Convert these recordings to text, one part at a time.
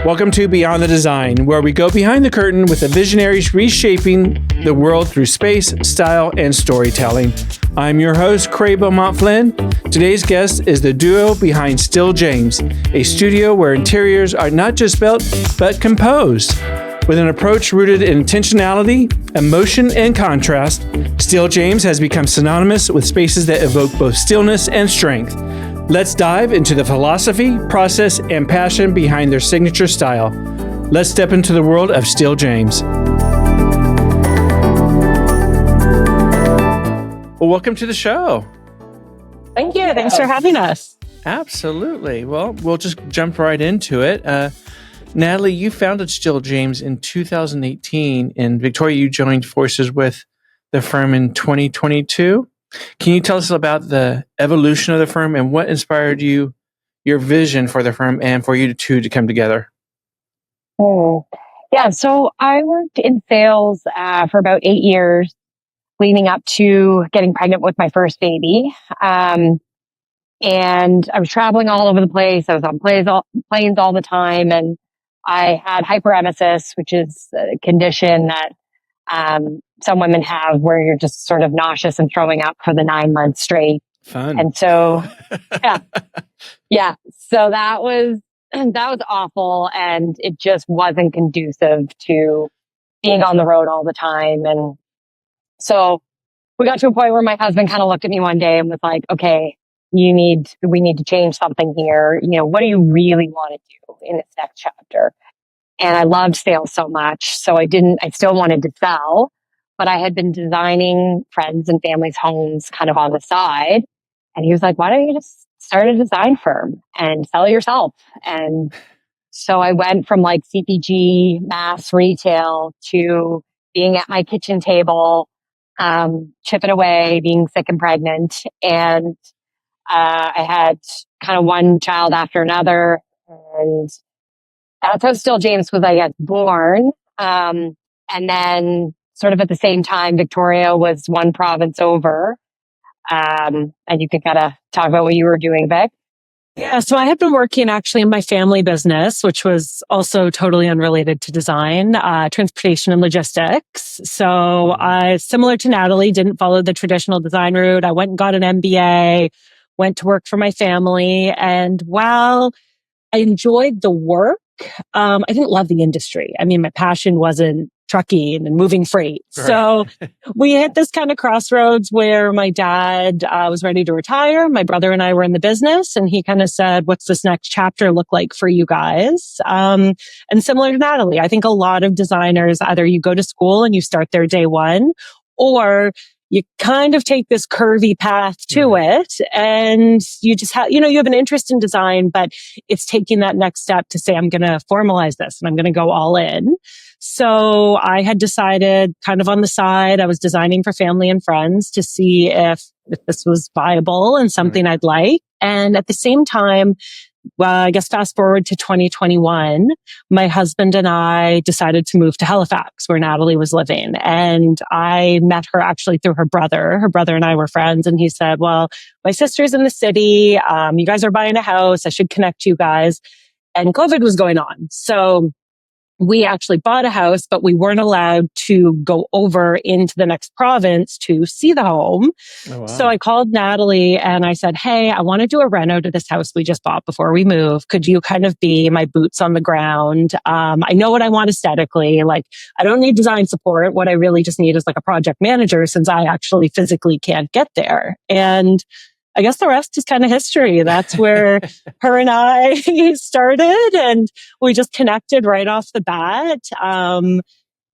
Welcome to Beyond the Design, where we go behind the curtain with the visionaries reshaping the world through space, style, and storytelling. I'm your host, Craig Beaumont Flynn. Today's guest is the duo behind Stil James, a studio where interiors are not just built, but composed. With an approach rooted in intentionality, emotion, and contrast, Stil James has become synonymous with spaces that evoke both stillness and strength. Let's dive into the philosophy, process, and passion behind their signature style. Let's step into the world of Stil James. Well, welcome to the show. Thank you. Thanks for having us. Absolutely. Well, we'll just jump right into it. Natalie, you founded Stil James in 2018, and Victoria, you joined forces with the firm in 2022. Can you tell us about the evolution of the firm and what inspired you, your vision for the firm, and for you two to come together? Yeah. So I worked in sales for about 8 years, leading up to getting pregnant with my first baby. And I was traveling all over the place. I was on planes all the time, and I had hyperemesis, which is a condition that some women have where you're just sort of nauseous and throwing up for the 9 months straight. Fun. And so, yeah. So that was awful, and it just wasn't conducive to being on the road all the time. And so we got to a point where my husband kind of looked at me one day and was like, "Okay, we need to change something here. You know, what do you really want to do in this next chapter?" And I loved sales so much. So I still wanted to sell, but I had been designing friends and family's homes kind of on the side. And he was like, "Why don't you just start a design firm and sell it yourself?" And so I went from like CPG mass retail to being at my kitchen table, chipping away, being sick and pregnant. And I had kind of one child after another. And that's how Stil James was, I guess, born. And then sort of at the same time, Victoria was one province over. And you can kind of talk about what you were doing, Vic. Yeah, so I had been working actually in my family business, which was also totally unrelated to design, transportation and logistics. So similar to Natalie, didn't follow the traditional design route. I went and got an MBA, went to work for my family. And while I enjoyed the work, I didn't love the industry. I mean, my passion wasn't trucking and moving freight. Right. So we hit this kind of crossroads where my dad was ready to retire. My brother and I were in the business, and he kind of said, "What's this next chapter look like for you guys?" And similar to Natalie, I think a lot of designers, either you go to school and you start there day one, or you kind of take this curvy path to it, and you just have, you have an interest in design, but it's taking that next step to say, "I'm going to formalize this and I'm going to go all in." So I had decided kind of on the side, I was designing for family and friends to see if this was viable and something I'd like. And at the same time, I guess fast forward to 2021, my husband and I decided to move to Halifax, where Natalie was living. And I met her actually through her brother. Her brother and I were friends. And he said, "Well, my sister's in the city. You guys are buying a house. I should connect you guys." And COVID was going on. So we actually bought a house, but we weren't allowed to go over into the next province to see the home. Oh, wow. So I called Natalie and I said, "Hey, I want to do a reno to this house we just bought before we move. Could you kind of be my boots on the ground? I know what I want aesthetically. Like, I don't need design support. What I really just need is like a project manager, since I actually physically can't get there." And I guess the rest is kind of history. That's where her and I started, and we just connected right off the bat. And,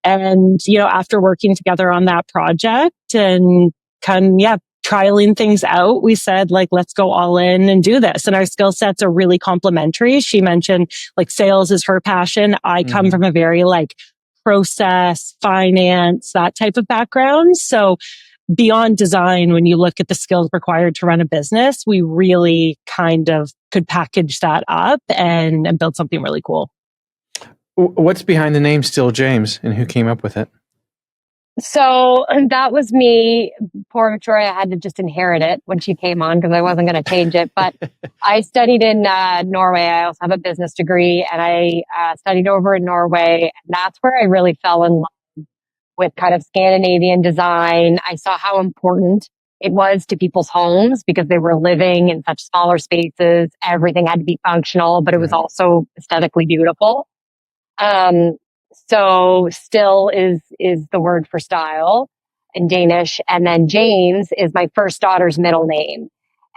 after working together on that project and trialing things out, we said, like, let's go all in and do this. And our skill sets are really complementary. She mentioned like sales is her passion. I come from a very like process, finance, that type of background. So beyond design, when you look at the skills required to run a business, we really kind of could package that up and build something really cool. What's behind the name Stil James, and who came up with it? So that was me. Poor Victoria had to just inherit it when she came on because I wasn't going to change it. But I studied in Norway. I also have a business degree, and I studied over in Norway. And that's where I really fell in love with kind of Scandinavian design. I saw how important it was to people's homes because they were living in such smaller spaces. Everything had to be functional, but it was Right. also aesthetically beautiful. Um, so still is the word for style in Danish. And then James is my first daughter's middle name.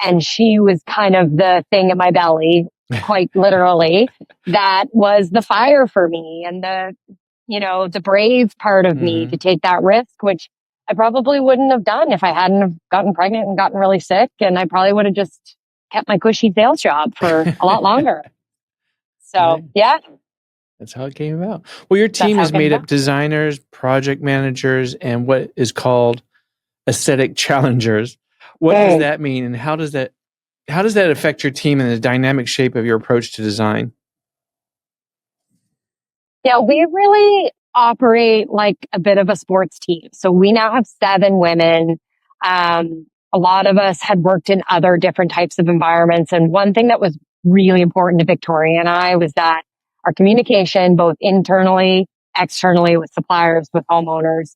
And she was kind of the thing in my belly, quite literally, that was the fire for me and the brave part of me Mm-hmm. to take that risk, which I probably wouldn't have done if I hadn't have gotten pregnant and gotten really sick. And I probably would have just kept my cushy sales job for a lot longer. So Right. yeah, That's how it came about. Well, your that's team how is it came made about. up designers, project managers, and what is called aesthetic challengers. What does that mean, and how does that affect your team and the dynamic shape of your approach to design? Yeah, we really operate like a bit of a sports team. So we now have 7 women. A lot of us had worked in other different types of environments. And one thing that was really important to Victoria and I was that our communication, both internally, externally with suppliers, with homeowners,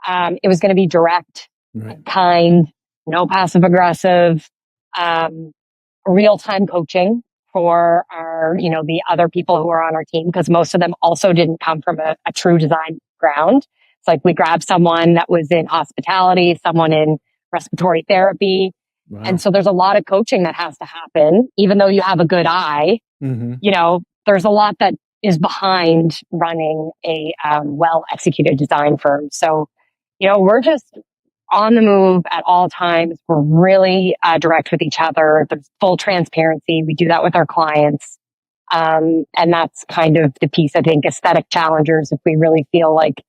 it was going to be direct, Right. kind, no passive aggressive, um, real time coaching for the other people who are on our team, because most of them also didn't come from a true design ground. It's like we grabbed someone that was in hospitality, someone in respiratory therapy. Wow. And so there's a lot of coaching that has to happen, even though you have a good eye, Mm-hmm. There's a lot that is behind running a well executed design firm. So, we're just on the move at all times. We're really direct with each other. There's full transparency. We do that with our clients. And that's kind of the piece, I think, aesthetic challengers. If we really feel like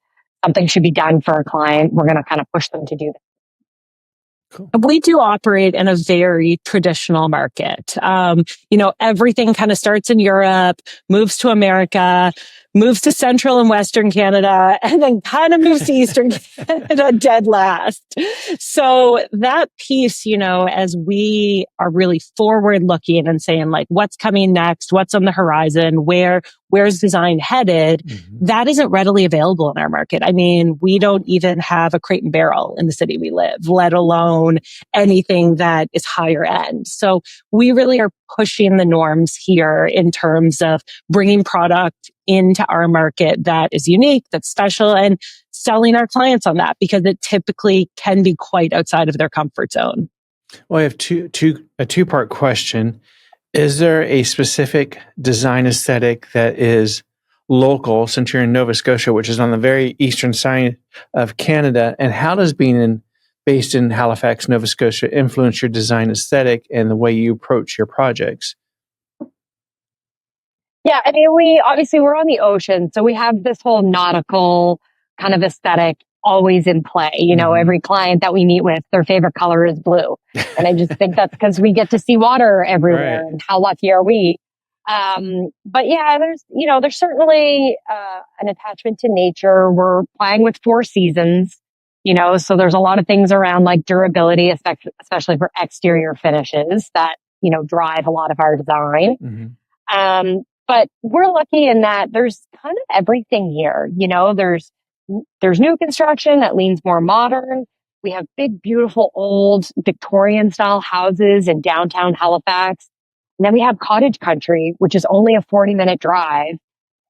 something should be done for a client, we're going to kind of push them to do that. Cool. We do operate in a very traditional market. Everything kind of starts in Europe, moves to America, moves to Central and Western Canada, and then kind of moves to Eastern Canada dead last. So that piece, as we are really forward looking and saying like, what's coming next? What's on the horizon? Where's design headed? Mm-hmm. That isn't readily available in our market. I mean, we don't even have a Crate and Barrel in the city we live, let alone anything that is higher end. So we really are pushing the norms here in terms of bringing product into our market that is unique, that's special, and selling our clients on that, because it typically can be quite outside of their comfort zone. Well, I have a two-part question. Is there a specific design aesthetic that is local, since you're in Nova Scotia, which is on the very eastern side of Canada? And how does based in Halifax, Nova Scotia, influence your design aesthetic and the way you approach your projects? Yeah, I mean, we're on the ocean, so we have this whole nautical kind of aesthetic always in play. Mm-hmm. Every client that we meet with, their favorite color is blue. And I just think that's because we get to see water everywhere, Right. and how lucky are we? But yeah, there's certainly an attachment to nature. We're playing with 4 seasons, so there's a lot of things around like durability, especially for exterior finishes that, drive a lot of our design. Mm-hmm. But we're lucky in that there's kind of everything here. There's new construction that leans more modern. We have big, beautiful old Victorian style houses in downtown Halifax. And then we have cottage country, which is only a 40-minute drive,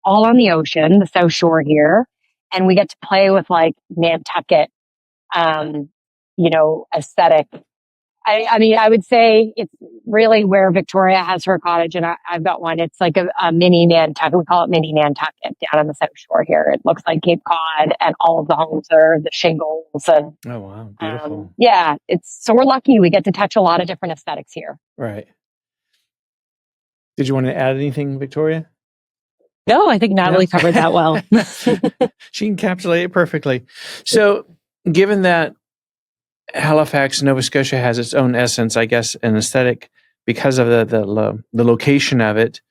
all on the ocean, the South Shore here. And we get to play with like Nantucket, aesthetic. I mean, I would say it's really where Victoria has her cottage, and I've got one. It's like a mini Nantucket. We call it mini Nantucket down on the South Shore here. It looks like Cape Cod, and all of the homes are the shingles. And Oh, wow. Beautiful. yeah, so we're lucky. We get to touch a lot of different aesthetics here. Right. Did you want to add anything, Victoria? No, I think Natalie covered that well. She encapsulated it perfectly. So, given that Halifax, Nova Scotia has its own essence, I guess, and aesthetic because of the location of it,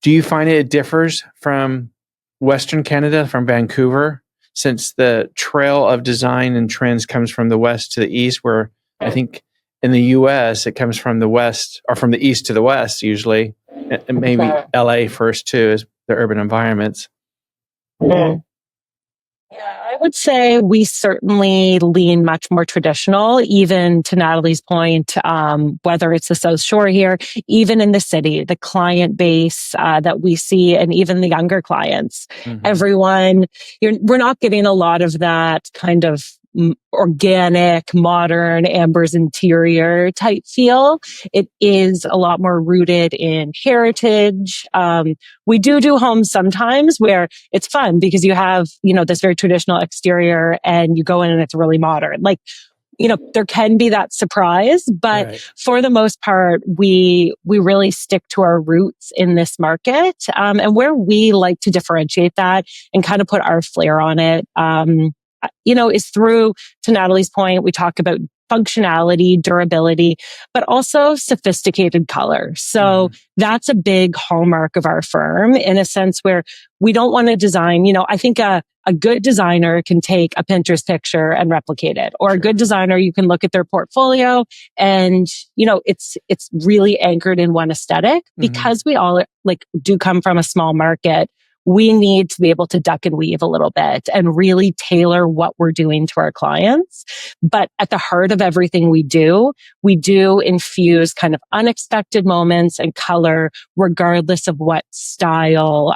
do you find it differs from Western Canada, from Vancouver? since the trail of design and trends comes from the west to the east, where I think in the US, it comes from the west or from the east to the west, usually, and maybe LA first too, is the urban environments. Mm-hmm. Yeah, I would say we certainly lean much more traditional, even to Natalie's point, whether it's the South Shore here, even in the city, the client base that we see, and even the younger clients, everyone, we're not getting a lot of that kind of organic, modern Amber's interior type feel. It is a lot more rooted in heritage. We do homes sometimes where it's fun because you have, this very traditional exterior and you go in and it's really modern. Like, there can be that surprise, but for the most part, we really stick to our roots in this market. And where we like to differentiate that and kind of put our flair on it, is through, to Natalie's point, we talk about functionality, durability, but also sophisticated color. So that's a big hallmark of our firm, in a sense where we don't want to design, I think a good designer can take a Pinterest picture and replicate it, or a good designer, you can look at their portfolio and, it's really anchored in one aesthetic. Because we all do come from a small market, we need to be able to duck and weave a little bit and really tailor what we're doing to our clients. But at the heart of everything we do infuse kind of unexpected moments and color, regardless of what style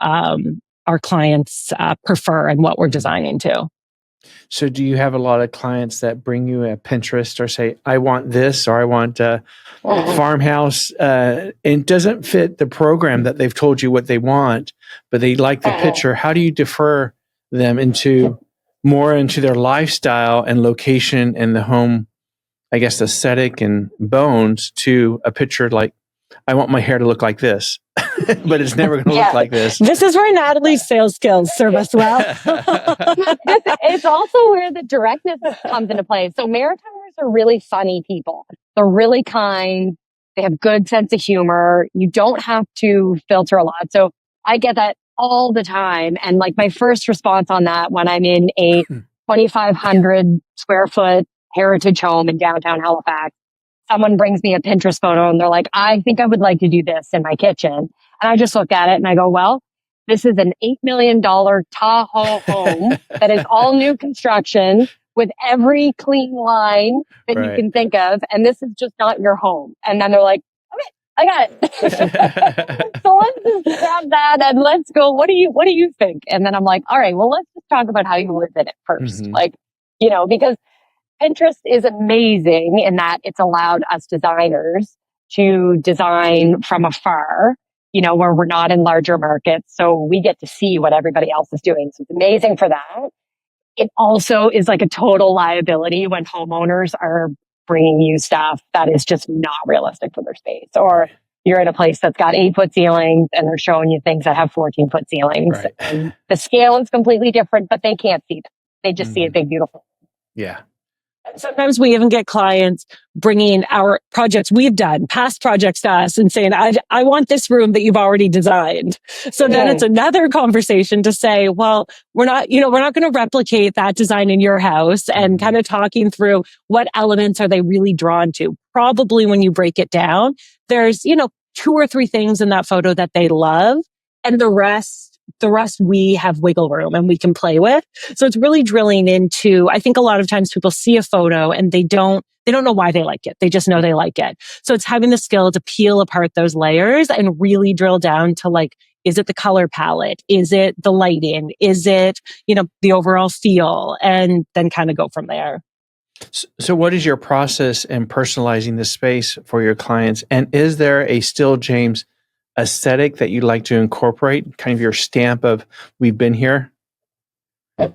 our clients prefer and what we're designing to. So do you have a lot of clients that bring you a Pinterest or say, I want this, or I want a farmhouse, and it doesn't fit the program that they've told you what they want, but they like the picture? How do you defer them more into their lifestyle and location and the home, I guess, aesthetic and bones, to a picture like, I want my hair to look like this, but it's never going to look like this. This is where Natalie's sales skills serve us well. It's also where the directness comes into play. So Maritimers are really funny people. They're really kind. They have good sense of humor. You don't have to filter a lot. So I get that all the time. And like my first response on that, when I'm in a 2,500 square foot heritage home in downtown Halifax, someone brings me a Pinterest photo and they're like, I think I would like to do this in my kitchen. And I just look at it and I go, well, this is an $8 million Tahoe home that is all new construction with every clean line that you can think of. And this is just not your home. And then they're like, okay, I got it. So let's just grab that and let's go. What do you think? And then I'm like, all right, well, let's just talk about how you live in it first. Because Pinterest is amazing in that it's allowed us designers to design from afar, where we're not in larger markets. So we get to see what everybody else is doing. So it's amazing for that. It also is like a total liability when homeowners are bringing you stuff that is just not realistic for their space. Or you're in a place that's got 8-foot ceilings and they're showing you things that have 14-foot ceilings. Right. And the scale is completely different, but they can't see them. They just see a big, beautiful. Yeah. Sometimes we even get clients bringing our projects we've done, past projects to us, and saying, I want this room that you've already designed. So then it's another conversation to say, well, we're not going to replicate that design in your house, and kind of talking through what elements are they really drawn to. Probably when you break it down, there's, 2 or 3 things in that photo that they love, and the rest we have wiggle room and we can play with. So it's really drilling into, I think a lot of times people see a photo and they don't know why they like it. They just know they like it. So it's having the skill to peel apart those layers and really drill down to like, is it the color palette? Is it the lighting? Is it, the overall feel? And then kind of go from there. So what is your process in personalizing the space for your clients? And is there a Stil James aesthetic that you'd like to incorporate, kind of your stamp of, we've been here? I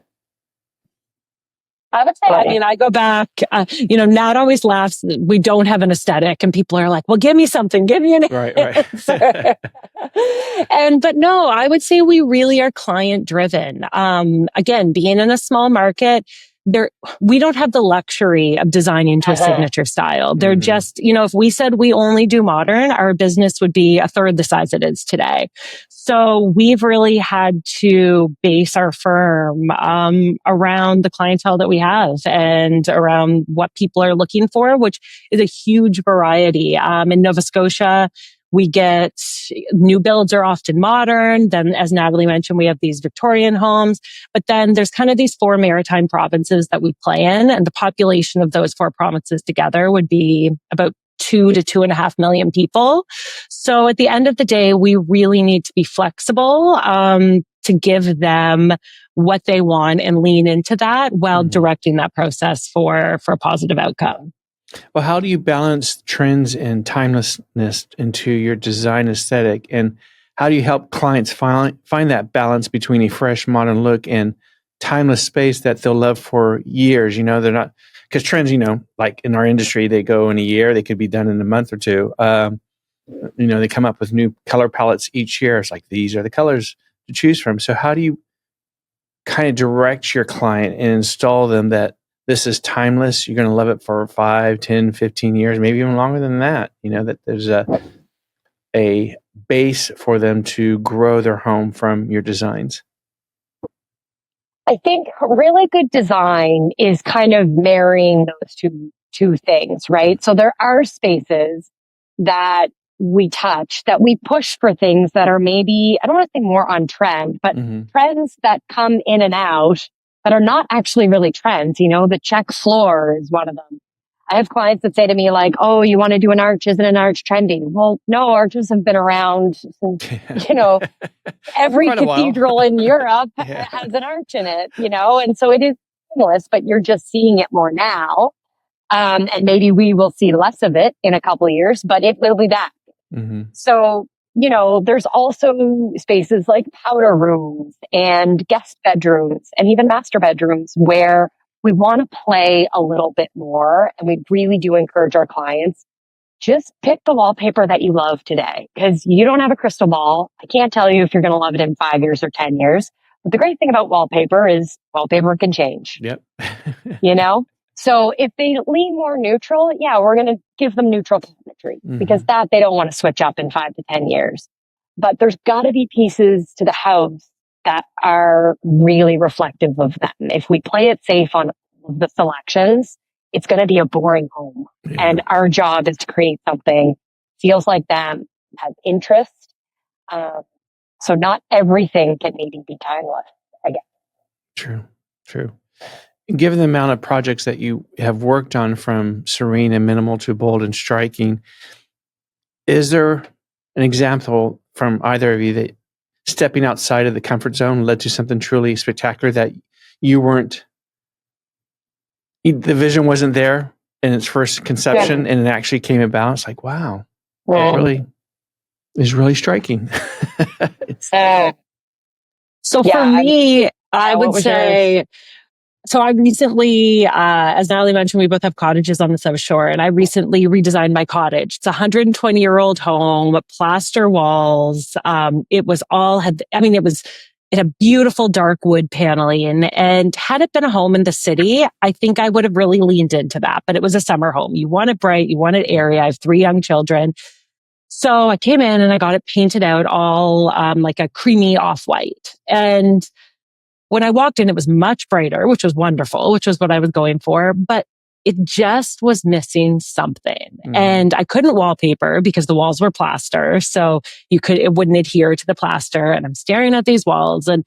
would say, I go back, Nat always laughs. We don't have an aesthetic and people are like, well, give me something, give me an answer. But no, I would say we really are client driven. Again, being in a small market, we don't have the luxury of designing to a signature style. They're just, if we said we only do modern, our business would be a third the size it is today. So we've really had to base our firm around the clientele that we have and around what people are looking for, which is a huge variety. In Nova Scotia, we get new builds are often modern. Then, as Natalie mentioned, we have these Victorian homes. But then there's kind of these 4 maritime provinces that we play in. And the population of those 4 provinces together would be about 2 to 2.5 million people. So at the end of the day, we really need to be flexible to give them what they want and lean into that while directing that process for a positive outcome. Well, how do you balance trends and timelessness into your design aesthetic? And how do you help clients find that balance between a fresh, modern look and timeless space that they'll love for years? They're not, because trends, like in our industry, they go in a year, they could be done in a month or two. They come up with new color palettes each year. It's like, these are the colors to choose from. So how do you kind of direct your client and install them that this is timeless? You're going to love it for 5, 10, 15 years, maybe even longer than that. That there's a base for them to grow their home from your designs. I think really good design is kind of marrying those two things, right? So there are spaces that we touch, that we push for things that are maybe, I don't want to say more on trend, but trends that come in and out that are not actually really trends. The check floor is one of them. I have clients that say to me like, oh, you want to do an arch? Isn't an arch trendy? Well, no, arches have been around since, every cathedral in Europe has an arch in it, and so it is timeless, but you're just seeing it more now. And maybe we will see less of it in a couple of years, but it will be back. So, there's also spaces like powder rooms and guest bedrooms and even master bedrooms where we want to play a little bit more. And we really do encourage our clients, just pick the wallpaper that you love today, because you don't have a crystal ball. I can't tell you if you're going to love it in 5 years or 10 years. But the great thing about wallpaper is wallpaper can change. Yep. So if they lean more neutral, we're going to give them neutral cabinetry because that they don't want to switch up in 5 to 10 years. But there's got to be pieces to the house that are really reflective of them. If we play it safe on the selections, it's going to be a boring home. Yeah. And our job is to create something feels like them, has interest. So not everything can maybe be timeless, I guess. True. Given the amount of projects that you have worked on, from serene and minimal to bold and striking, is there an example from either of you that stepping outside of the comfort zone led to something truly spectacular that the vision wasn't there in its first conception and it actually came about? It's like, wow, it really is really striking. So for me, I would say... So I recently, as Natalie mentioned, we both have cottages on the South Shore, and I recently redesigned my cottage. It's a 120-year-old home, plaster walls. It had beautiful dark wood paneling. And had it been a home in the city, I think I would have really leaned into that. But it was a summer home. You want it bright, you want it airy. I have 3 young children. So I came in and I got it painted out all like a creamy off-white. And when I walked in, it was much brighter, which was wonderful, which was what I was going for, but it just was missing something. And I couldn't wallpaper because the walls were plaster. So it wouldn't adhere to the plaster. And I'm staring at these walls, and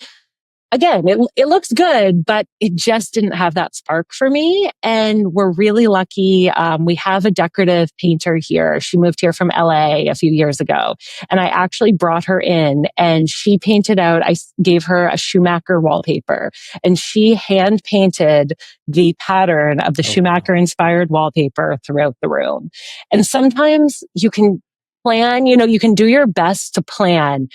again, it looks good, but it just didn't have that spark for me. And we're really lucky. We have a decorative painter here. She moved here from LA a few years ago. And I actually brought her in and she painted out, I gave her a Schumacher wallpaper, and she hand painted the pattern of the Schumacher inspired wallpaper throughout the room. And sometimes you can plan, you can do your best to plan,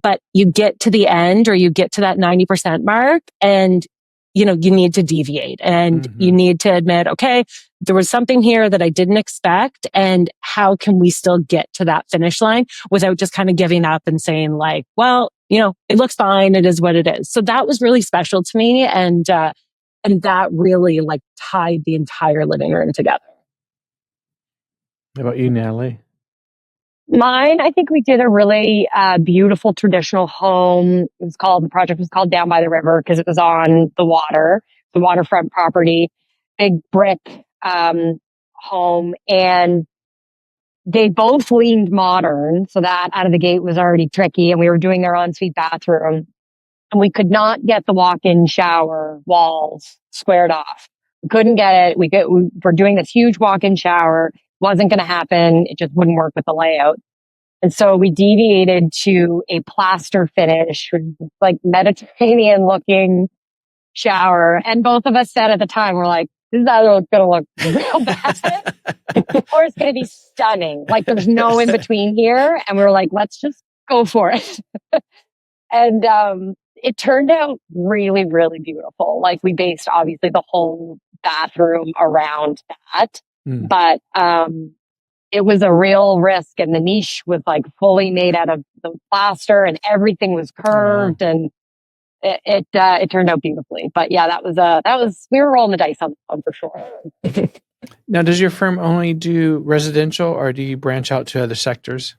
but you get to the end or you get to that 90% mark and, you need to deviate and you need to admit, okay, there was something here that I didn't expect. And how can we still get to that finish line without just kind of giving up and saying like, well, it looks fine. It is what it is. So that was really special to me. And, And that really like tied the entire living room together. How about you, Natalie? Mine, I think we did a really beautiful traditional home. The project was called Down by the River because it was on the water, the waterfront property, big brick home. And they both leaned modern. So that out of the gate was already tricky. And we were doing their ensuite bathroom. And we could not get the walk-in shower walls squared off. We couldn't get it. We were doing this huge walk-in shower. Wasn't going to happen. It just wouldn't work with the layout. And so we deviated to a plaster finish, like Mediterranean looking shower. And both of us said at the time, we're like, this is either going to look real bad or it's going to be stunning. Like there's no in between here. And we were like, let's just go for it. And it turned out really, really beautiful. Like we based obviously the whole bathroom around that. But it was a real risk, and the niche was like fully made out of the plaster, and everything was curved, and it turned out beautifully. But yeah, that was we were rolling the dice on that one for sure. Now, does your firm only do residential, or do you branch out to other sectors?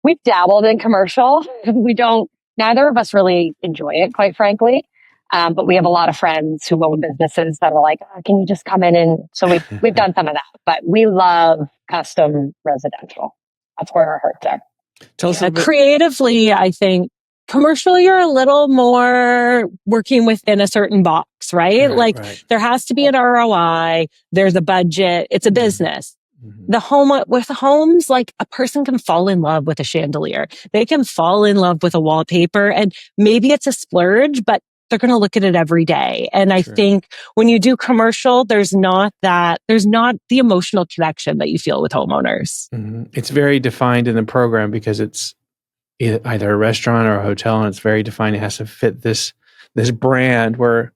We've dabbled in commercial. Neither of us really enjoy it, quite frankly. But we have a lot of friends who own businesses that are like, can you just come in? And so we've done some of that, but we love custom residential. That's where our hearts are. Tell us creatively, I think commercial, you're a little more working within a certain box, right? Right. There has to be an ROI. There's a budget. It's a business. With homes, like a person can fall in love with a chandelier. They can fall in love with a wallpaper, and maybe it's a splurge, but they're going to look at it every day. And I think when you do commercial, there's not the emotional connection that you feel with homeowners. It's very defined in the program because it's either a restaurant or a hotel, and it's very defined. It has to fit this brand where,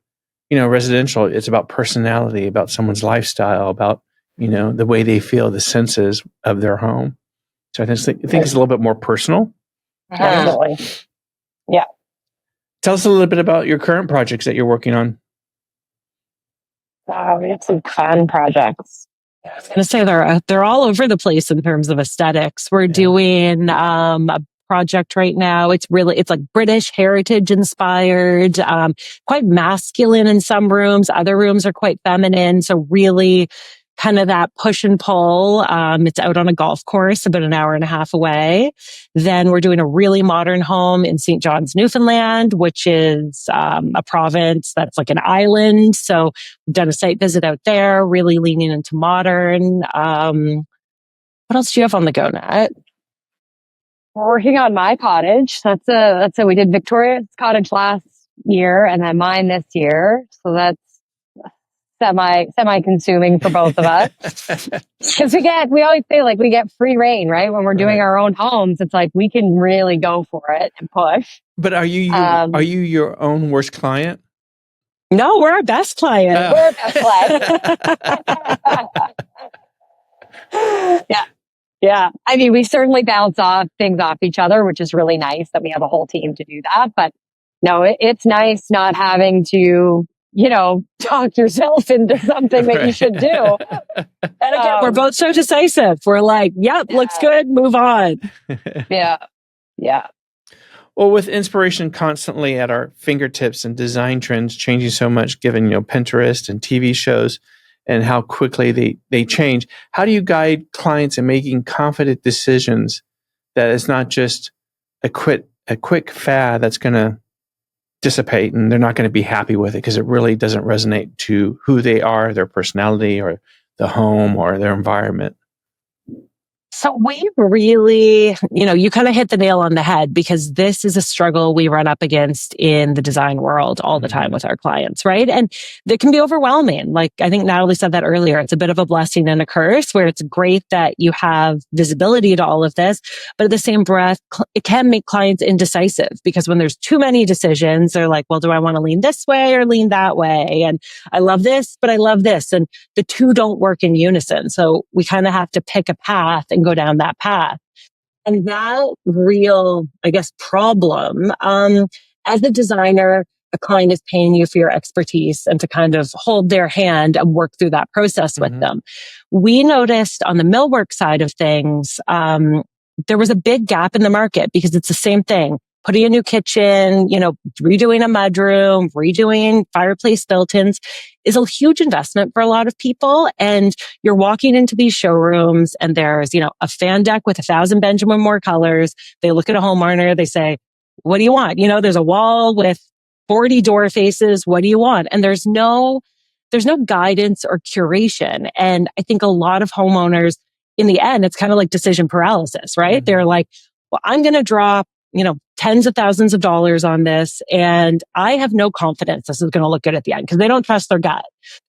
residential, it's about personality, about someone's lifestyle, about, the way they feel, the senses of their home. So I think it's a little bit more personal. Absolutely. Yeah. Tell us a little bit about your current projects that you're working on. We have some fun projects. I was going to say they're all over the place in terms of aesthetics. We're doing a project right now. It's like British heritage inspired, quite masculine in some rooms. Other rooms are quite feminine. So really kind of that push and pull. It's out on a golf course about an hour and a half away. Then we're doing a really modern home in St. John's, Newfoundland, which is a province that's like an island. So we've done a site visit out there, really leaning into modern. What else do you have on the go, Nat? We're working on my cottage. That's we did Victoria's cottage last year and then mine this year. So that's semi consuming for both of us. Because we always say like we get free reign, right? When we're doing our own homes, it's like we can really go for it and push. But are you your own worst client? No, we're our best client. Oh. We're our best client. Yeah. I mean, we certainly bounce things off each other, which is really nice that we have a whole team to do that. But no, it's nice not having to, talk yourself into something that you should do. And again, we're both so decisive. We're like, yep, looks good, move on. Yeah. Well, with inspiration constantly at our fingertips and design trends changing so much, given, Pinterest and TV shows and how quickly they change, how do you guide clients in making confident decisions that it's not just a quick fad that's going to dissipate and they're not going to be happy with it because it really doesn't resonate to who they are, their personality, or the home or their environment? So we really, you kind of hit the nail on the head because this is a struggle we run up against in the design world all the time with our clients, right? And it can be overwhelming. Like I think Natalie said that earlier, it's a bit of a blessing and a curse where it's great that you have visibility to all of this, but at the same breath, it can make clients indecisive because when there's too many decisions, they're like, well, do I want to lean this way or lean that way? And I love this, but I love this. And the two don't work in unison. So we kind of have to pick a path and go down that path. And that real, problem, as a designer, a client is paying you for your expertise and to kind of hold their hand and work through that process with them. We noticed on the millwork side of things, there was a big gap in the market because it's the same thing. Putting a new kitchen, redoing a mudroom, redoing fireplace built-ins is a huge investment for a lot of people. And you're walking into these showrooms and there's, a fan deck with 1,000 Benjamin Moore colors. They look at a homeowner, they say, what do you want? There's a wall with 40 door faces. What do you want? And there's no guidance or curation. And I think a lot of homeowners, in the end, it's kind of like decision paralysis, right? They're like, well, I'm going to drop, tens of thousands of dollars on this. And I have no confidence this is going to look good at the end because they don't trust their gut.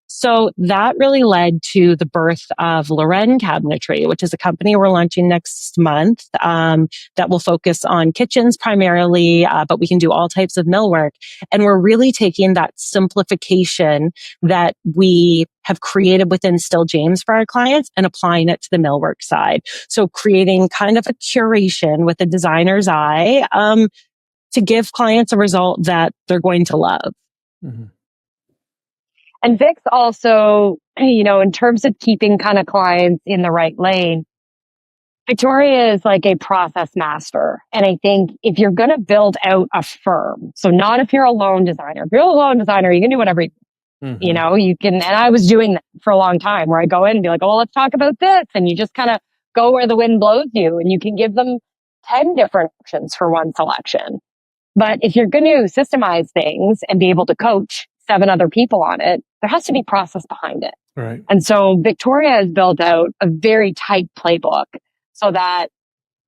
So that really led to the birth of Loren Cabinetry, which is a company we're launching next month that will focus on kitchens primarily, but we can do all types of millwork. And we're really taking that simplification that we have created within Stil James for our clients and applying it to the millwork side. So creating kind of a curation with a designer's eye to give clients a result that they're going to love. Mm-hmm. And Vic's also, in terms of keeping kind of clients in the right lane, Victoria is like a process master. And I think if you're going to build out a firm, so not if you're a lone designer, if you're a lone designer, you can do whatever, you can, and I was doing that for a long time where I go in and be like, oh, let's talk about this. And you just kind of go where the wind blows you and you can give them 10 different options for one selection. But if you're going to systemize things and be able to coach 7 other people on it, there has to be process behind it. Right. And so Victoria has built out a very tight playbook so that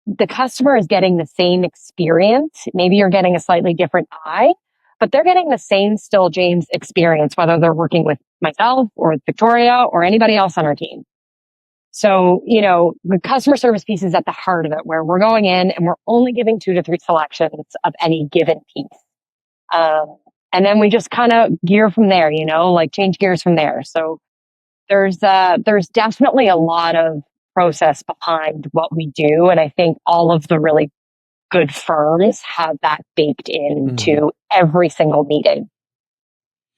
the customer is getting the same experience. Maybe you're getting a slightly different eye, but they're getting the same Stil James experience, whether they're working with myself or with Victoria or anybody else on our team. So, the customer service piece is at the heart of it, where we're going in and we're only giving 2 to 3 selections of any given piece. And then we just kind of gear from there, change gears from there. So there's definitely a lot of process behind what we do. And I think all of the really good firms have that baked into every single meeting.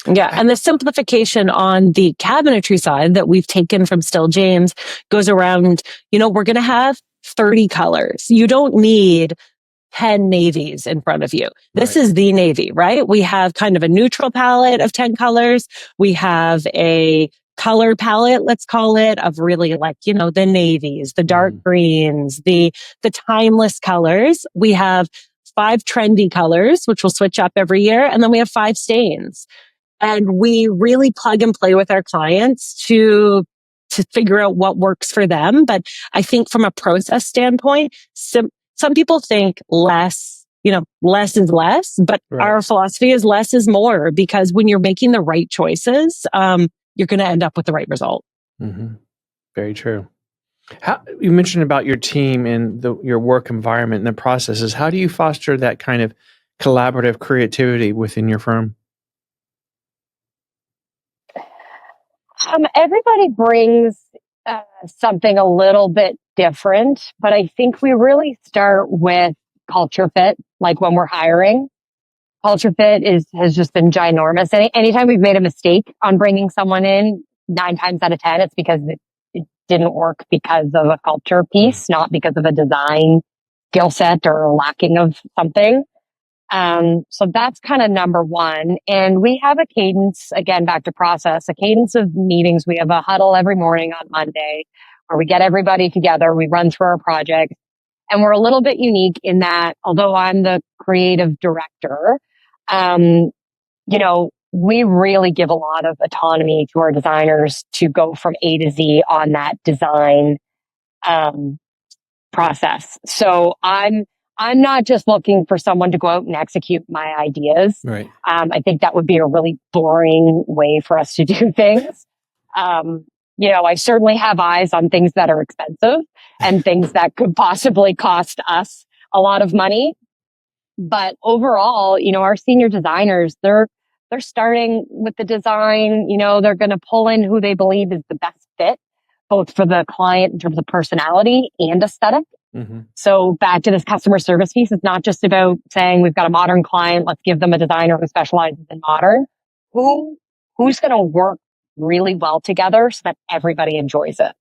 Yeah. And the simplification on the cabinetry side that we've taken from Stil James goes around, we're going to have 30 colors. You don't need 10 navies in front of you. This is the navy, right? We have kind of a neutral palette of 10 colors. We have a color palette, let's call it, of really the navies, the dark greens, the timeless colors. We have 5 trendy colors, which will switch up every year. And then we have 5 stains. And we really plug and play with our clients to figure out what works for them. But I think from a process standpoint, some people think less is less, but our philosophy is less is more, because when you're making the right choices, you're going to end up with the right result. Mm-hmm. Very true. You mentioned about your team and your work environment and the processes. How do you foster that kind of collaborative creativity within your firm? Everybody brings something a little bit different, but I think we really start with culture fit. Like when we're hiring, culture fit has just been ginormous. Anytime we've made a mistake on bringing someone in, 9 times out of 10, it's because it didn't work because of a culture piece, not because of a design skill set or lacking of something. So that's kind of number one. And we have a cadence, again, back to process, a cadence of meetings. We have a huddle every morning on Monday where we get everybody together. We run through our project, and we're a little bit unique in that, although I'm the creative director, we really give a lot of autonomy to our designers to go from A to Z on that design, process. So I'm not just looking for someone to go out and execute my ideas. Right. I think that would be a really boring way for us to do things. I certainly have eyes on things that are expensive and things that could possibly cost us a lot of money. But overall, our senior designers, they're starting with the design, they're going to pull in who they believe is the best fit, both for the client in terms of personality and aesthetic. So back to this customer service piece, it's not just about saying we've got a modern client, let's give them a designer who specializes in modern. Who's going to work really well together so that everybody enjoys it,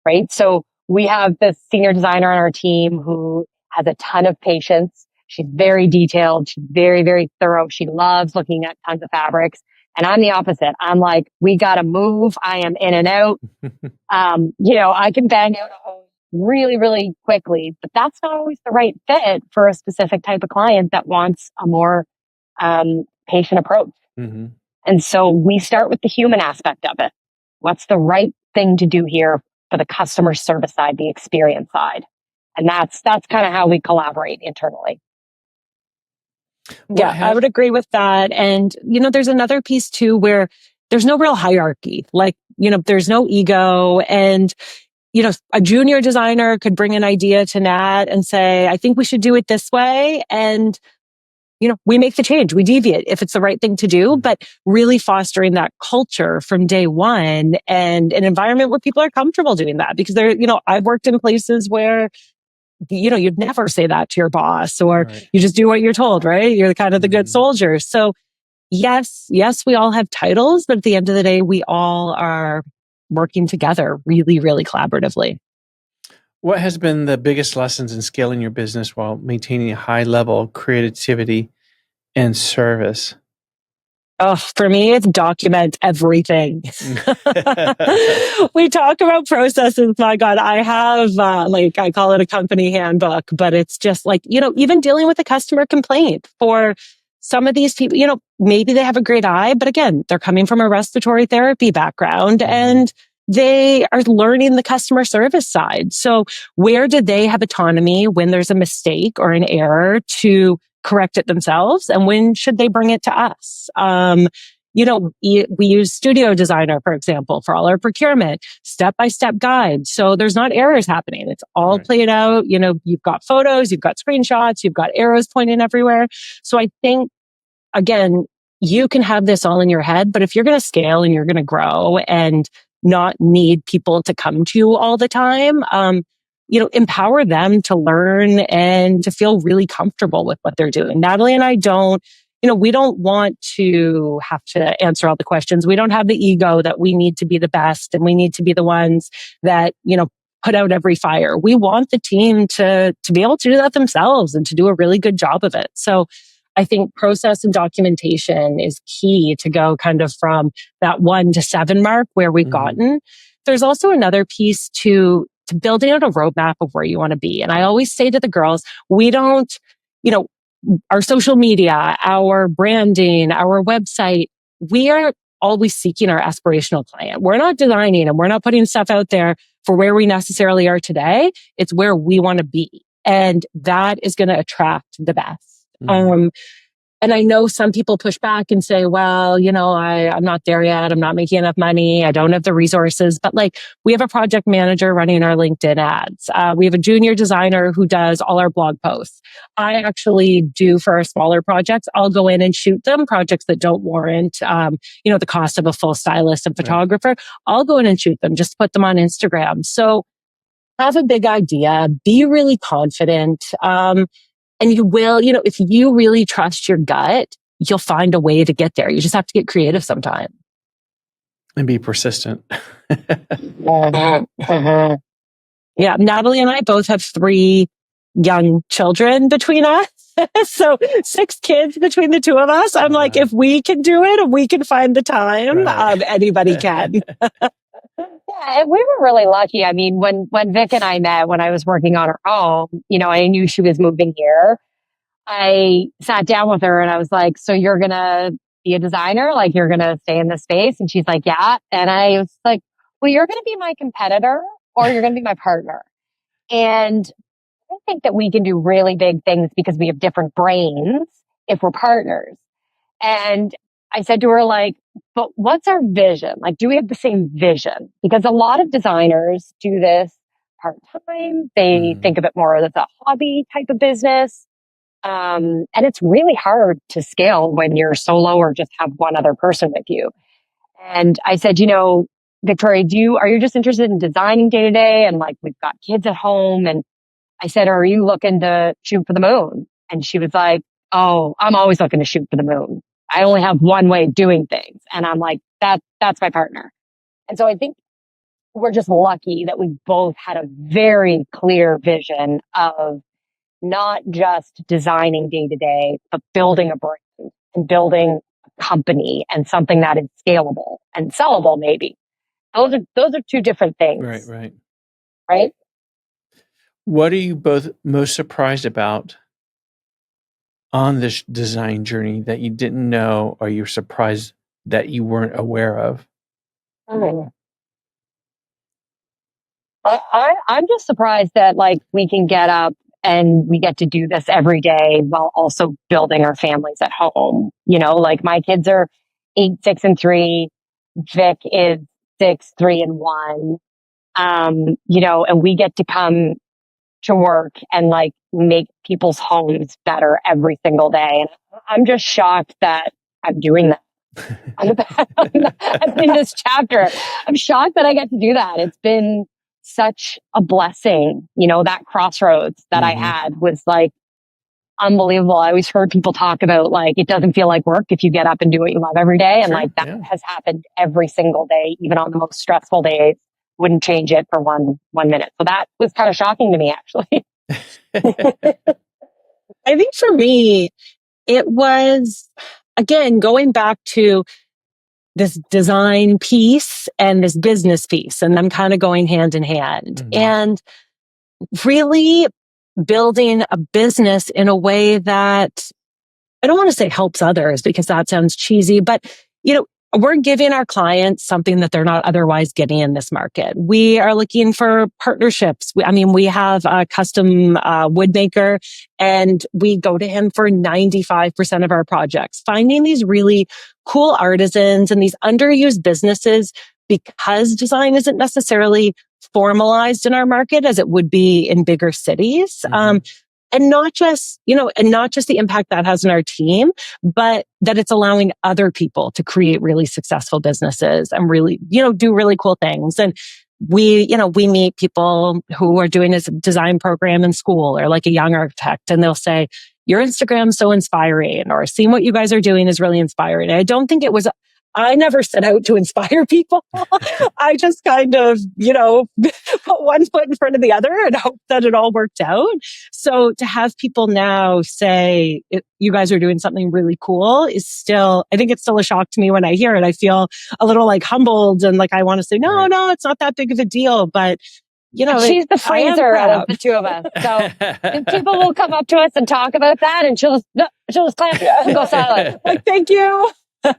right? So we have this senior designer on our team who has a ton of patience. She's very detailed. She's very, very thorough. She loves looking at tons of fabrics. And I'm the opposite. I'm like, we got to move. I am in and out. I can bang out a hose really, really quickly, but that's not always the right fit for a specific type of client that wants a more patient approach. And so we start with the human aspect of it. What's the right thing to do here for the customer service side, the experience side? And that's kind of how we collaborate internally. Yeah, I would agree with that. And, there's another piece too where there's no real hierarchy. Like, there's no ego. And, a junior designer could bring an idea to Nat and say, I think we should do it this way. And, we make the change, we deviate if it's the right thing to do, but really fostering that culture from day one and an environment where people are comfortable doing that because I've worked in places where you'd never say that to your boss or you just do what you're told, right? You're kind of the good soldier. So yes, we all have titles, but at the end of the day, we all are working together really, really collaboratively. What has been the biggest lessons in scaling your business while maintaining a high level of creativity and service? Oh, for me, it's document everything. We talk about processes. My God, I have, I call it a company handbook, but it's just like, even dealing with a customer complaint for some of these people, maybe they have a great eye, but again, they're coming from a respiratory therapy background and they are learning the customer service side. So where do they have autonomy when there's a mistake or an error to correct it themselves? And when should they bring it to us? We use Studio Designer, for example, for all our procurement, step-by-step guide. So there's not errors happening. It's all played out. You've got photos, you've got screenshots, you've got arrows pointing everywhere. So I think, again, you can have this all in your head, but if you're going to scale and you're going to grow and not need people to come to you all the time, empower them to learn and to feel really comfortable with what they're doing. Natalie and I we don't want to have to answer all the questions. We don't have the ego that we need to be the best and we need to be the ones that, put out every fire. We want the team to be able to do that themselves and to do a really good job of it. So I think process and documentation is key to go kind of from that 1 to 7 mark where we've gotten. There's also another piece to building out a roadmap of where you want to be. And I always say to the girls, we don't, our social media, our branding, our website, we are always seeking our aspirational client. We're not designing and we're not putting stuff out there for where we necessarily are today. It's where we want to be. And that is going to attract the best. And I know some people push back and say, well, I'm not there yet. I'm not making enough money. I don't have the resources. But we have a project manager running our LinkedIn ads. We have a junior designer who does all our blog posts. I actually do for our smaller projects. I'll go in and shoot them, projects that don't warrant, the cost of a full stylist and photographer. I'll go in and shoot them, just put them on Instagram. So have a big idea, be really confident. And you will, if you really trust your gut, you'll find a way to get there. You just have to get creative sometime. And be persistent. Yeah, Natalie and I both have 3 young children between us. So 6 kids between the 2 of us. I'm like, if we can do it and we can find the time, anybody can. Yeah, we were really lucky. I mean, when Vic and I met, when I was working on her home, I knew she was moving here. I sat down with her and I was like, so you're going to be a designer? Like, you're going to stay in this space? And she's like, yeah. And I was like, well, you're going to be my competitor or you're going to be my partner. And I think that we can do really big things because we have different brains if we're partners. And I said to her, but what's our vision? Do we have the same vision? Because a lot of designers do this part-time. They think of it more as a hobby type of business. And it's really hard to scale when you're solo or just have one other person with you. And I said, Victoria, are you just interested in designing day to day? And like, we've got kids at home. And I said, are you looking to shoot for the moon? And she was like, oh, I'm always looking to shoot for the moon. I only have one way of doing things. And I'm like, that's my partner. And so I think we're just lucky that we both had a very clear vision of not just designing day to day, but building a brand and building a company and something that is scalable and sellable, maybe. Those are two different things. Right. What are you both most surprised about on this design journey that you didn't know, or you're surprised that you weren't aware of? I'm just surprised that like we can get up and we get to do this every day while also building our families at home. You know, like my kids are 8, 6, and 3. Vic is 6, 3, and 1. You know, and we get to come to work and like make people's homes better every single day. And I'm just shocked that I'm doing that. In this chapter, I'm shocked that I get to do that. It's been such a blessing. You know, that crossroads that I had was like unbelievable. I always heard people talk about like, it doesn't feel like work if you get up and do what you love every day. And like that has happened every single day, even on the most stressful days. Wouldn't change it for one minute. So that was kind of shocking to me, actually. I think for me, it was, again, going back to this design piece and this business piece, and them kind of going hand in hand. And really building a business in a way that, I don't want to say helps others because that sounds cheesy, but, you know, we're giving our clients something that they're not otherwise getting in this market. We are looking for partnerships. We have a custom wood maker, and we go to him for 95% of our projects. Finding these really cool artisans and these underused businesses, because design isn't necessarily formalized in our market as it would be in bigger cities. And not just the impact that has on our team, but that it's allowing other people to create really successful businesses and really, do really cool things. And we meet people who are doing a design program in school or like a young architect, and they'll say, your Instagram's so inspiring, or seeing what you guys are doing is really inspiring. And I don't think I never set out to inspire people. I just kind of, put one foot in front of the other and hope that it all worked out. So to have people now say, you guys are doing something really cool is still, I think it's still a shock to me when I hear it. I feel a little like humbled and like I want to say, no, it's not that big of a deal. But she's the freezer out of the two of us. So people will come up to us and talk about that, and she'll just clap and go silent. Like, thank you. And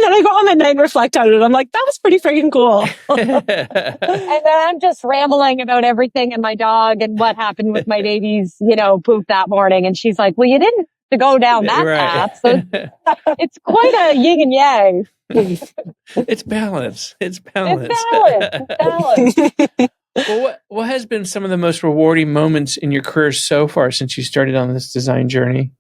then I go home at night and reflect on it. I'm like, that was pretty freaking cool. And then I'm just rambling about everything and my dog and what happened with my baby's, poop that morning. And she's like, well, you didn't have to go down that path. So it's quite a yin and yang. It's balance. It's balance. Well, what has been some of the most rewarding moments in your career so far since you started on this design journey?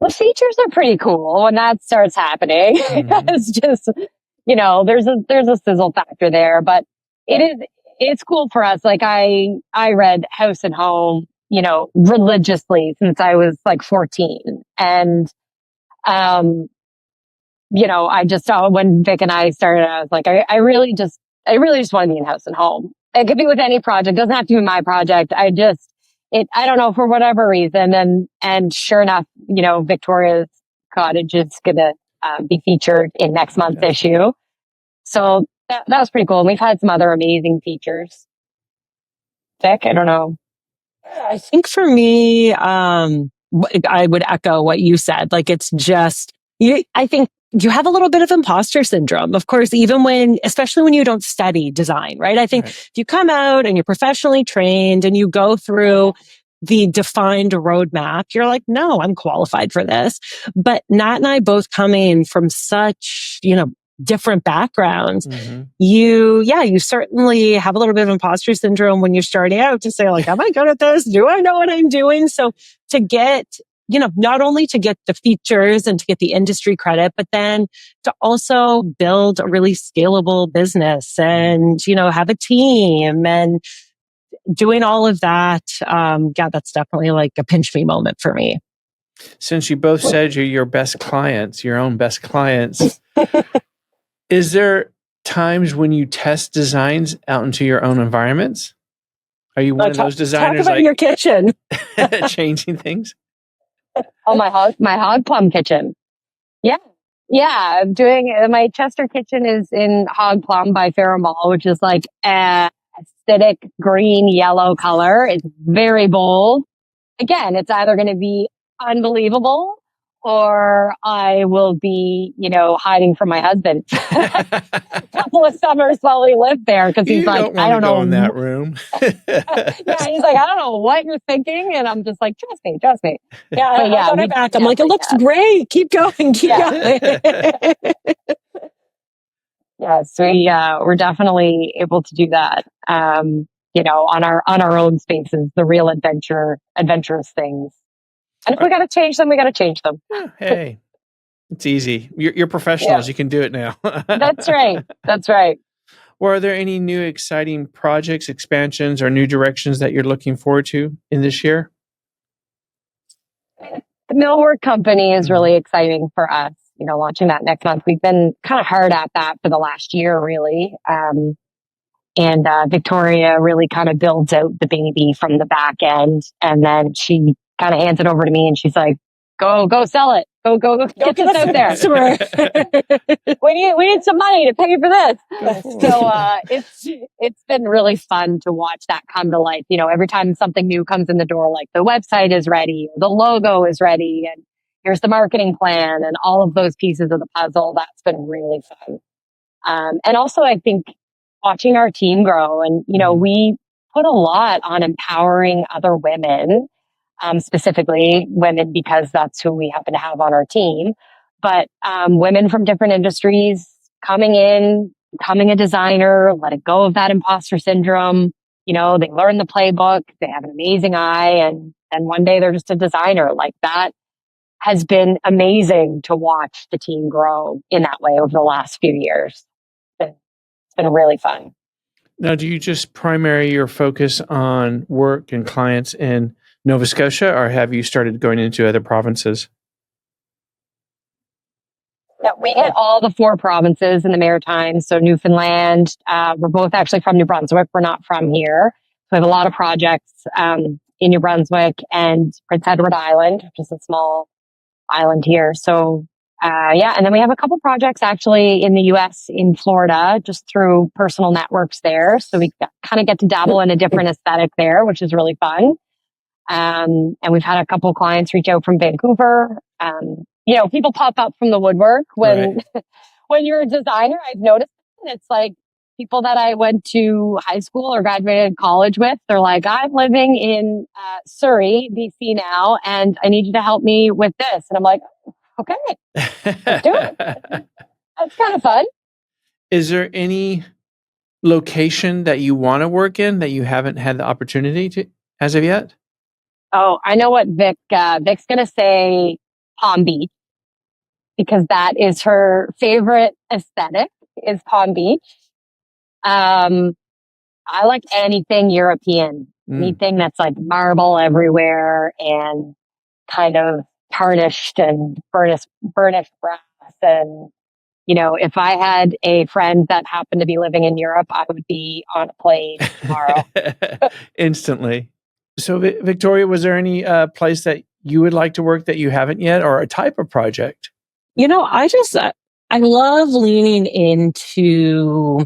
The features are pretty cool when that starts happening. It's just, there's a sizzle factor there, but it's cool for us. Like I read House and Home, religiously since I was like 14. And, I just saw when Vic and I started, I was like, I really just want to be in House and Home. It could be with any project. It doesn't have to be my project. I don't know, for whatever reason. And sure enough, Victoria's cottage is going to be featured in next month's issue. So that was pretty cool. And we've had some other amazing features. Vic, I don't know. I think for me, I would echo what you said. Like, it's just, I think you have a little bit of imposter syndrome, of course, especially when you don't study design, right? I think if you come out and you're professionally trained and you go through the defined roadmap, you're like, no, I'm qualified for this. But Nat and I both coming from such, different backgrounds, you certainly have a little bit of imposter syndrome when you're starting out to say like, am I good at this? Do I know what I'm doing? So to get not only to get the features and to get the industry credit, but then to also build a really scalable business and, have a team and doing all of that. That's definitely like a pinch me moment for me. Since you both said you're your best clients, your own best clients, is there times when you test designs out into your own environments? Are you one of those designers talk about your kitchen changing things? Oh, my hog plum kitchen. Yeah. Yeah. I'm doing my Chester kitchen is in hog plum by Farrow Mall, which is like acidic green yellow color. It's very bold. Again, it's either going to be unbelievable or I will be, hiding from my husband a couple of summers while we lived there because he's like, I don't know. Go in that room. Yeah, he's like, I don't know what you're thinking, and I'm just like, trust me. Yeah, but yeah. I'm like, it looks great. Keep going. Going. Yes, we're definitely able to do that. On our own spaces, the real adventurous things. And if we got to change them, we got to change them. Hey, it's easy. You're professionals. Yeah. You can do it now. That's right. Well, are there any new exciting projects, expansions, or new directions that you're looking forward to in this year? The millwork company is really exciting for us. Launching that next month. We've been kind of hard at that for the last year, really. And Victoria really kind of builds out the baby from the back end. And then she kind of hands it over to me and she's like, go sell it. Go get this out there. we need some money to pay for this. So it's been really fun to watch that come to life. Every time something new comes in the door, like the website is ready, the logo is ready, and here's the marketing plan and all of those pieces of the puzzle. That's been really fun. And also I think watching our team grow and, we put a lot on empowering other women, specifically women, because that's who we happen to have on our team. But women from different industries coming in, becoming a designer, letting go of that imposter syndrome. They learn the playbook, they have an amazing eye, and one day they're just a designer. Like that has been amazing to watch the team grow in that way over the last few years. It's been really fun. Now, do you just primary your focus on work and clients in Nova Scotia, or have you started going into other provinces? Yeah, we hit all the 4 provinces in the Maritime. So Newfoundland, we're both actually from New Brunswick. We're not from here. So we have a lot of projects in New Brunswick and Prince Edward Island, which is a small island here. So and then we have a couple projects actually in the US, in Florida, just through personal networks there. So we kind of get to dabble in a different aesthetic there, which is really fun. And we've had a couple clients reach out from Vancouver. People pop up from the woodwork when when you're a designer. I've noticed it's like people that I went to high school or graduated college with. They're like, I'm living in Surrey, BC now, and I need you to help me with this. And I'm like, okay, let's do it. That's kind of fun. Is there any location that you want to work in that you haven't had the opportunity to as of yet? Oh, I know what Vic's going to say, Palm Beach, because that is her favorite aesthetic is Palm Beach. I like anything European, anything that's like marble everywhere and kind of tarnished and burnished brass. And, if I had a friend that happened to be living in Europe, I would be on a plane tomorrow. Instantly. So, Victoria, was there any place that you would like to work that you haven't yet, or a type of project? I love leaning into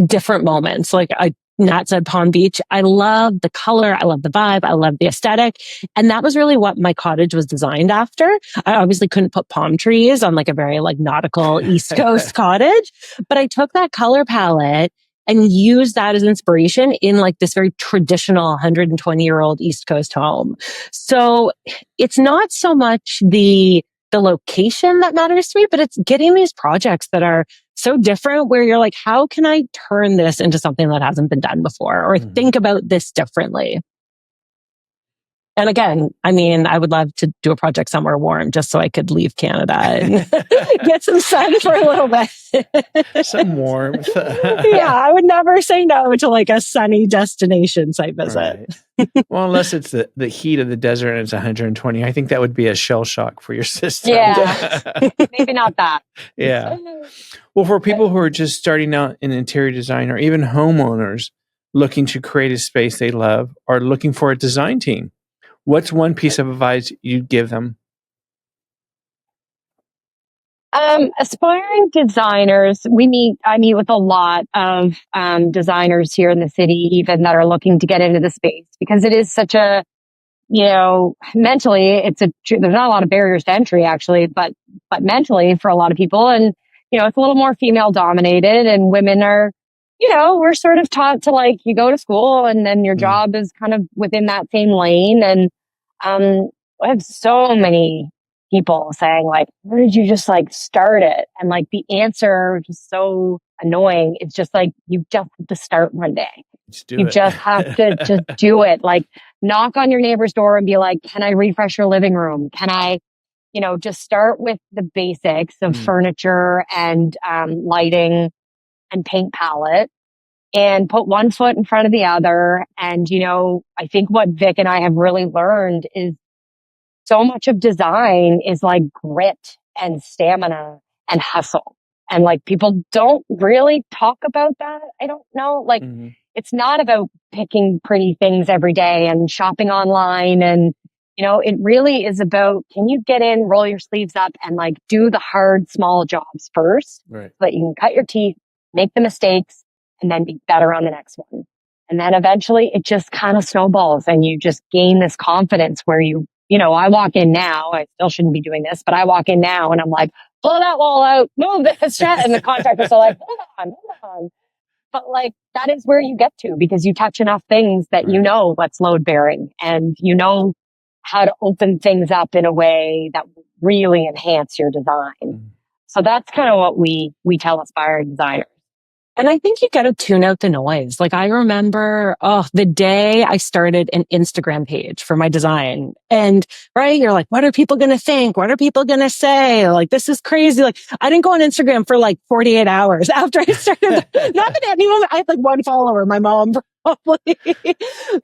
different moments. Like Nat said, Palm Beach. I love the color. I love the vibe. I love the aesthetic. And that was really what my cottage was designed after. I obviously couldn't put palm trees on like a very like nautical East Coast cottage, but I took that color palette and used that as inspiration in like this very traditional 120-year-old East Coast home. So it's not so much the location that matters to me, but it's getting these projects that are so different where you're like, how can I turn this into something that hasn't been done before or think about this differently? And again, I mean, I would love to do a project somewhere warm just so I could leave Canada and get some sun for a little bit. Some warmth. Yeah, I would never say no to like a sunny destination site visit. Right. Well, unless it's the heat of the desert and it's 120, I think that would be a shell shock for your system. Yeah, maybe not that. Yeah. Well, for people who are just starting out in interior design or even homeowners looking to create a space they love or looking for a design team, what's one piece of advice you'd give them? Aspiring designers, I meet with a lot of designers here in the city, even that are looking to get into the space because it is such a, mentally, there's not a lot of barriers to entry actually, but mentally for a lot of people. And, it's a little more female dominated and women are, we're sort of taught to like, you go to school and then your job is kind of within that same lane. And, I have so many people saying like, where did you just like start it? And like the answer, which is so annoying, it's just like, you just have to start one day. Just have to just do it. Like knock on your neighbor's door and be like, can I refresh your living room? Can I, just start with the basics of furniture and lighting and paint palette and put one foot in front of the other. And, I think what Vic and I have really learned is so much of design is like grit and stamina and hustle. And like people don't really talk about that. I don't know. Like it's not about picking pretty things every day and shopping online. And, it really is about, can you get in, roll your sleeves up and like do the hard, small jobs first so that you can cut your teeth, make the mistakes and then be better on the next one. And then eventually it just kind of snowballs and you just gain this confidence where I walk in now, I still shouldn't be doing this, but I walk in now and I'm like, blow that wall out, move this shit. And the contractor's are like, hold on. But like, that is where you get to because you touch enough things that what's load bearing and how to open things up in a way that will really enhance your design. So that's kind of what we tell aspiring designers. And I think you got to tune out the noise. Like I remember, the day I started an Instagram page for my design and you're like, what are people going to think? What are people going to say? Like, this is crazy. Like I didn't go on Instagram for like 48 hours after I started. Not that anyone, I had like one follower, my mom probably,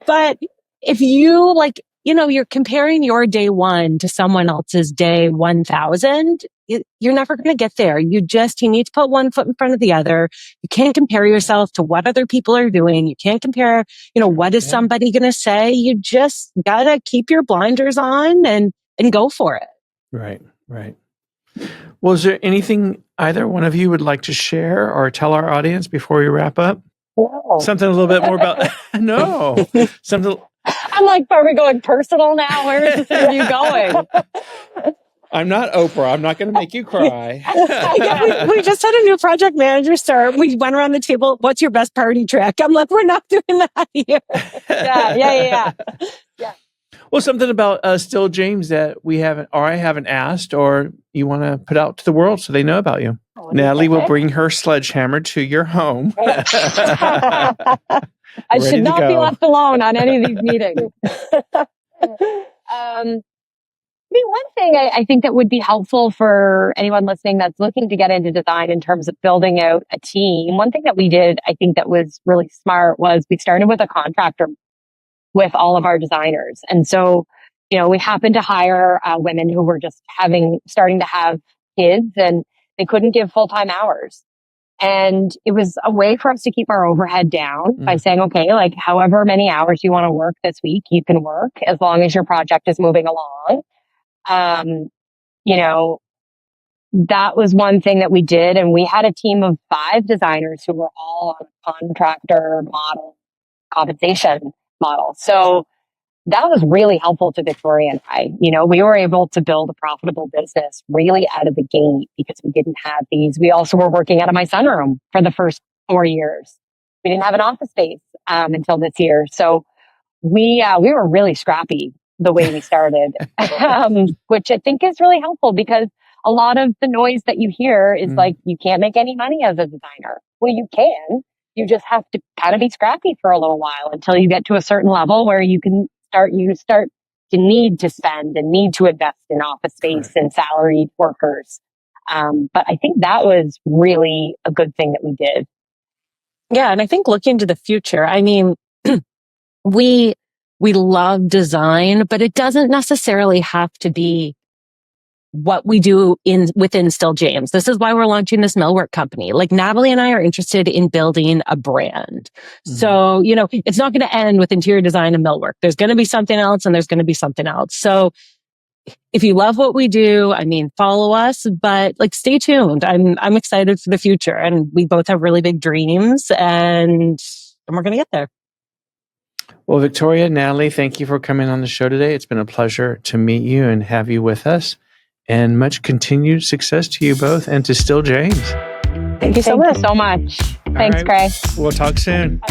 but if you like, you're comparing your day one to someone else's day 1000, you're never going to get there. You need to put one foot in front of the other. You can't compare yourself to what other people are doing. You can't compare, what is somebody going to say? You just got to keep your blinders on and go for it. Right. Well, is there anything either one of you would like to share or tell our audience before we wrap up? No. Something a little bit more about, no, something. I'm like, are we going personal now? Where is this interview going? I'm not Oprah. I'm not going to make you cry. we just had a new project manager start. We went around the table. What's your best party trick? I'm like, we're not doing that here. Yeah. Well, something about Stil James that I haven't asked or you want to put out to the world so they know about you. Natalie will bring her sledgehammer to your home. I should not be left alone on any of these meetings. One thing I think that would be helpful for anyone listening that's looking to get into design in terms of building out a team, one thing that we did, I think that was really smart was we started with a contractor with all of our designers. And so, we happened to hire women who were just starting to have kids and they couldn't give full-time hours. And it was a way for us to keep our overhead down by saying, okay, like however many hours you want to work this week, you can work as long as your project is moving along. That was one thing that we did. And we had a team of 5 designers who were all on a contractor model, compensation model. So that was really helpful to Victoria and I. We were able to build a profitable business really out of the gate because we didn't have these. We also were working out of my sunroom for the first 4 years. We didn't have an office space until this year. So we were really scrappy the way we started, which I think is really helpful because a lot of the noise that you hear is like, you can't make any money as a designer. Well, you can. You just have to kind of be scrappy for a little while until you get to a certain level where you start to need to spend and need to invest in office space and salaried workers. But I think that was really a good thing that we did. Yeah. And I think looking to the future, I mean, we love design, but it doesn't necessarily have to be what we do within Stil James. This is why we're launching this millwork company. Like Natalie and I are interested in building a brand. So, it's not going to end with interior design and millwork. There's going to be something else and there's going to be something else. So if you love what we do, I mean, follow us, but like stay tuned. I'm excited for the future, and we both have really big dreams, and we're going to get there. Well, Victoria, Natalie, thank you for coming on the show today. It's been a pleasure to meet you and have you with us. And much continued success to you both and to Stil James. Thank you so much. Thanks, Craig. We'll talk soon.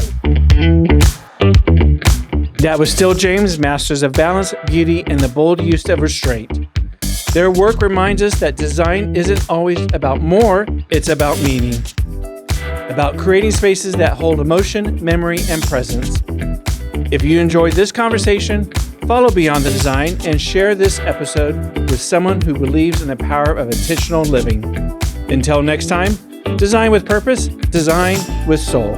That was Stil James, masters of balance, beauty, and the bold use of restraint. Their work reminds us that design isn't always about more, it's about meaning. About creating spaces that hold emotion, memory, and presence. If you enjoyed this conversation, follow Beyond the Design and share this episode with someone who believes in the power of intentional living. Until next time, design with purpose, design with soul.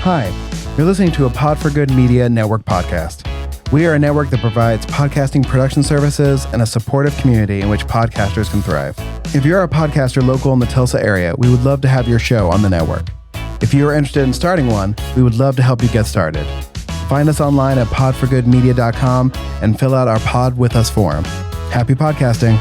Hi, you're listening to a Pod for Good Media Network podcast. We are a network that provides podcasting production services and a supportive community in which podcasters can thrive. If you're a podcaster local in the Tulsa area, we would love to have your show on the network. If you are interested in starting one, we would love to help you get started. Find us online at podforgoodmedia.com and fill out our Pod With Us form. Happy podcasting.